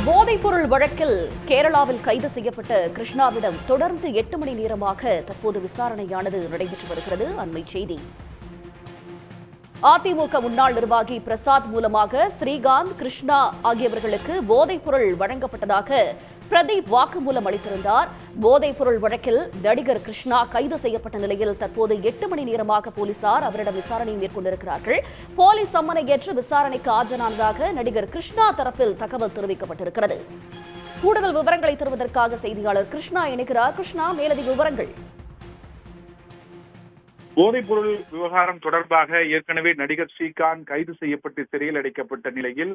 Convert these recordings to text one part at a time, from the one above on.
போதைப்பொருள் வழக்கில் கேரளாவில் கைது செய்யப்பட்ட கிருஷ்ணாவிடம் தொடர்ந்து 8 மணி நேரமாக தற்போது விசாரணையானது நடைபெற்று வருகிறது. அண்மை செய்தி. அதிமுக முன்னாள் நிர்வாகி பிரசாத் மூலமாக ஸ்ரீகாந்த், கிருஷ்ணா ஆகியவர்களுக்கு போதைப்பொருள் வழங்கப்பட்டதாக பிரதீப் வாக்குமூலம் அளித்திருந்தார். போதைப்பொருள் வழக்கில் நடிகர் கிருஷ்ணா கைது செய்யப்பட்ட நிலையில் தற்போது 8 மணி நேரமாக போலீசார் அவரிடம் விசாரணை மேற்கொண்டிருக்கிறார்கள். போலீஸ் சம்மனை ஏற்று விசாரணைக்கு ஆஜரானதாக நடிகர் கிருஷ்ணா தரப்பில் தகவல் தெரிவிக்கப்பட்டிருக்கிறது. கூடுதல் விவரங்களை தருவதற்காக செய்தியாளர் கிருஷ்ணா இணைக்கிறார். கிருஷ்ணா, மேலதிக விவரங்கள். போதைப்பொருள் விவகாரம் தொடர்பாக ஏற்கனவே நடிகர் ஸ்ரீகாந்த் கைது செய்யப்பட்டு சிறையில் அடைக்கப்பட்ட நிலையில்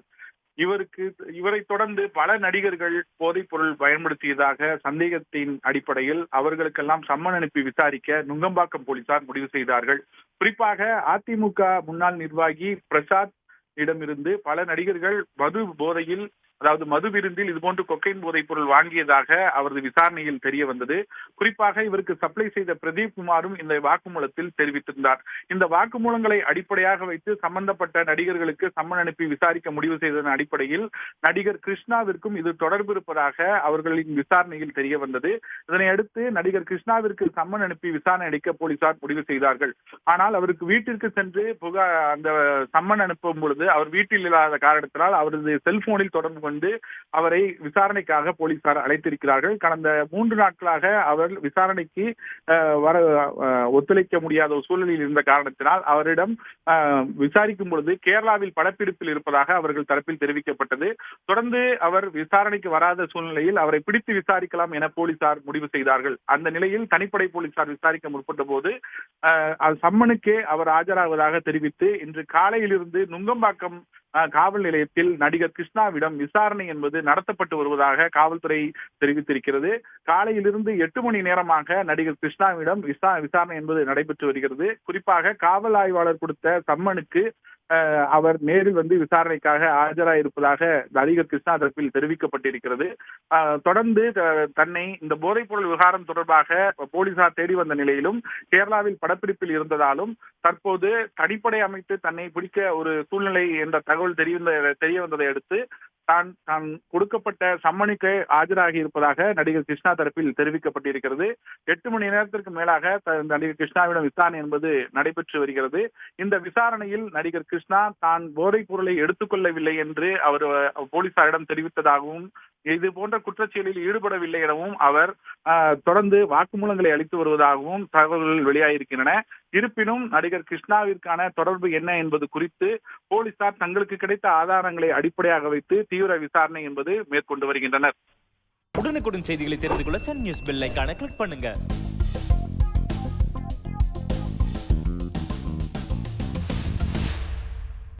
இவரை தொடர்ந்து பல நடிகர்கள் போதைப்பொருள் பயன்படுத்தியதாக சந்தேகத்தின் அடிப்படையில் அவர்களுக்கெல்லாம் சம்மன் அனுப்பி விசாரிக்க நுங்கம்பாக்கம் போலீசார் முடிவு செய்தார்கள். குறிப்பாக அதிமுக முன்னாள் நிர்வாகி பிரசாத் இடமிருந்து பல நடிகர்கள் மது விருந்தில் இதுபோன்று கொக்கைன் போதைப் பொருள் வாங்கியதாக அவரது விசாரணையில் தெரிய வந்தது. குறிப்பாக இவருக்கு சப்ளை செய்த பிரதீப் குமாரும் இந்த வாக்குமூலத்தில் தெரிவித்திருந்தார். இந்த வாக்குமூலங்களை அடிப்படையாக வைத்து சம்பந்தப்பட்ட நடிகர்களுக்கு சம்மன் அனுப்பி விசாரிக்க முடிவு செய்ததன் அடிப்படையில் நடிகர் கிருஷ்ணாவிற்கும் இது தொடர்பு இருப்பதாக அவர்களின் விசாரணையில் தெரிய வந்தது. இதனை அடுத்து நடிகர் கிருஷ்ணாவிற்கு சம்மன் அனுப்பி விசாரணை அளிக்க போலீசார் முடிவு செய்தார்கள். ஆனால் அவருக்கு வீட்டிற்கு சென்று அந்த சம்மன் அனுப்பும் பொழுது அவர் வீட்டில் இல்லாத காரணத்தினால் அவரது செல்போனில் தொடர்பு கொண்டு அவரை விசாரணைக்காக போலீசார் அழைத்திருக்கிறார்கள். கடந்த 3 நாட்களாக அவர் விசாரணைக்கு வர ஒத்துழைக்க முடியாத ஒரு சூழலில் இருந்த காரணத்தினால் அவரிடம் விசாரிக்கும் பொழுது கேரளாவில் படப்பிடிப்பில் இருப்பதாக அவர்கள் தரப்பில் தெரிவிக்கப்பட்டது. தொடர்ந்து அவர் விசாரணைக்கு வராத சூழ்நிலையில் அவரை பிடித்து விசாரிக்கலாம் என போலீசார் முடிவு செய்தார்கள். அந்த நிலையில் தனிப்படை போலீசார் விசாரிக்க முற்பட்ட போது சம்மனுக்கே அவர் ஆஜராவதாக தெரிவித்து இன்று காலையிலிருந்து நுங்கம்பாக்கம் காவல் நிலையத்தில் நடிகர் கிருஷ்ணாவிடம் விசாரணை என்பது நடத்தப்பட்டு வருவதாக காவல்துறை தெரிவித்திருக்கிறது. காலையிலிருந்து 8 மணி நேரமாக நடிகர் கிருஷ்ணாவிடம் விசாரணை என்பது நடைபெற்று வருகிறது. குறிப்பாக காவல் ஆய்வாளர் கொடுத்த சம்மனுக்கு அவர் நேரில் வந்து விசாரணைக்காக ஆஜராயிருப்பதாக நடிகர் கிருஷ்ணா தரப்பில் தெரிவிக்கப்பட்டிருக்கிறது. தொடர்ந்து தன்னை இந்த போதைப்பொருள் விவகாரம் தொடர்பாக போலீசார் தேடி வந்த நிலையிலும் கேரளாவில் படப்பிடிப்பில் இருந்ததாலும் தற்போது தனிப்படை அமைத்து தன்னை பிடிக்க ஒரு சூழ்நிலை என்ற தகவல் தெரிய வந்ததை அடுத்து தான் கொடுக்கப்பட்ட சம்மனுக்கு ஆஜராகி இருப்பதாக நடிகர் கிருஷ்ணா தரப்பில் தெரிவிக்கப்பட்டிருக்கிறது. 8 மணி நேரத்திற்கு மேலாக நடிகர் கிருஷ்ணாவிடம் விசாரணை என்பது நடைபெற்று வருகிறது. இந்த விசாரணையில் நடிகர் கிருஷ்ணா தான் போதைப் பொருளை எடுத்துக்கொள்ளவில்லை என்று அவர் போலீசாரிடம் தெரிவித்ததாகவும் இது போன்ற குற்றச்செயலில் ஈடுபடவில்லை எனவும் அவர் தொடர்ந்து வாக்குமூலங்களை அளித்து வருவதாகவும் தகவல்கள் வெளியாகியிருக்கின்றன. இருப்பினும் நடிகர் கிருஷ்ணாவிற்கான தொடர்பு என்ன என்பது குறித்து போலீசார் தங்களுக்கு கிடைத்த ஆதாரங்களை அடிப்படையாக வைத்து தீவிர விசாரணை என்பது மேற்கொண்டு வருகின்றனர். உடனுக்குடன் செய்திகளை தெரிந்து கொள்ள சன் நியூஸ் பெல் ஐகானை கிளிக் பண்ணுங்க.